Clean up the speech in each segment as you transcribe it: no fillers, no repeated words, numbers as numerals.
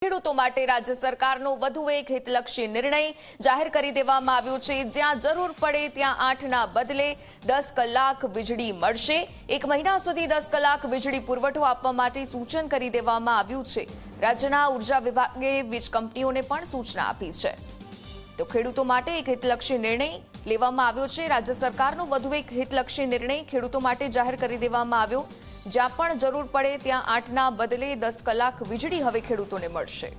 ખેડૂતો માટે રાજ્ય સરકારનો વધુ એક હિતલક્ષી નિર્ણય જાહેર કરી દેવામાં આવ્યો છે, જ્યાં જરૂર પડે ત્યાં 8ના બદલે 10 કલાક વીજળી મળશે। 1 મહિના સુધી 10 કલાક વીજળી પુરવઠો આપવા માટે સૂચન કરી દેવામાં આવ્યું છે। રાજ્યના ઉર્જા વિભાગે વીજ કંપનીઓને પણ સૂચના આપી છે। તો ખેડૂતો માટે એક હિતલક્ષી નિર્ણય લેવામાં આવ્યો છે। રાજ્ય સરકારનો વધુ એક હિતલક્ષી નિર્ણય ખેડૂતો માટે જાહેર કરી દેવામાં આવ્યો, જ્યાં પણ જરૂર પડે ત્યાં 8ના બદલે 10 કલાક વીજળી હવે ખેડૂતોને મળશે।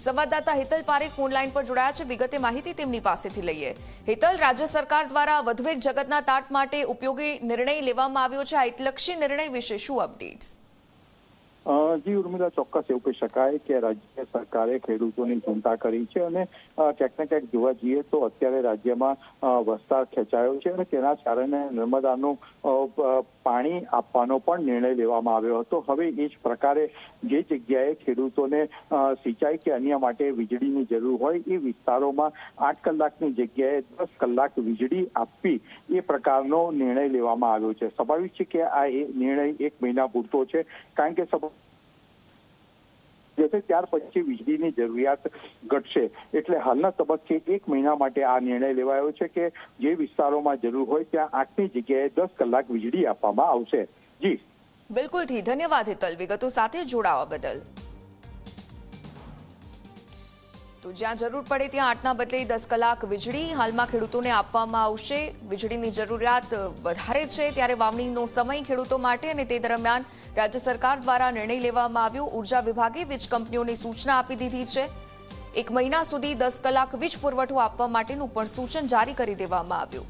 સંવાદદાતા હિતલ પારેખ ફોનલાઈન પર જોડાયા છે, વિગતે માહિતી તેમની પાસેથી લઈએ। હિતલ, રાજ્ય સરકાર દ્વારા વધુ એક જગતના તાત માટે ઉપયોગી નિર્ણય લેવામાં આવ્યો છે, આ હિતલક્ષી નિર્ણય વિશે શું અપડેટ્સ? જી ઉર્મિલા, ચોક્કસ એવું કહી શકાય કે રાજ્ય સરકારે ખેડૂતોની ચિંતા કરી છે અને ક્યાંક ને ક્યાંક જોવા જઈએ તો અત્યારે રાજ્યમાં વરસાદ ખેંચાયો છે અને તેના કારણે નર્મદાનું પાણી આપવાનો પણ નિર્ણય લેવામાં આવ્યો હતો। હવે એ જ પ્રકારે જે જગ્યાએ ખેડૂતોને સિંચાઈ કે અન્ય માટે વીજળીની જરૂર હોય એ વિસ્તારોમાં 8 કલાકની જગ્યાએ 10 કલાક વીજળી આપવી એ પ્રકારનો નિર્ણય લેવામાં આવ્યો છે। સ્વાભાવિક છે કે આ નિર્ણય 1 મહિના પૂરતો છે, કારણ કે ત્યાર પછી વીજળીની જરૂરિયાત ઘટશે, એટલે હાલના તબક્કે 1 મહિના માટે આ નિર્ણય લેવાયો છે કે જે વિસ્તારોમાં જરૂર હોય ત્યાં 8ની જગ્યાએ 10 કલાક વીજળી આપવામાં આવશે। જી બિલકુલથી ધન્યવાદ હિતલ, વિગતો સાથે જોડાવા બદલ। તો જ્યાં જરૂર પડે ત્યાં 8ના બદલે 10 કલાક વીજળી હાલમાં ખેડૂતોને આપવામાં આવશે। વીજળીની જરૂરિયાત વધારે છે ત્યારે વાવણીનો સમય ખેડૂતો માટે અને તે દરમિયાન રાજ્ય સરકાર દ્વારા નિર્ણય લેવામાં આવ્યો। ઉર્જા વિભાગે વીજ કંપનીઓને સૂચના આપી દીધી છે। 1 મહિના સુધી 10 કલાક વીજ પુરવઠો આપવા માટેનું પણ સૂચન જારી કરી દેવામાં આવ્યું।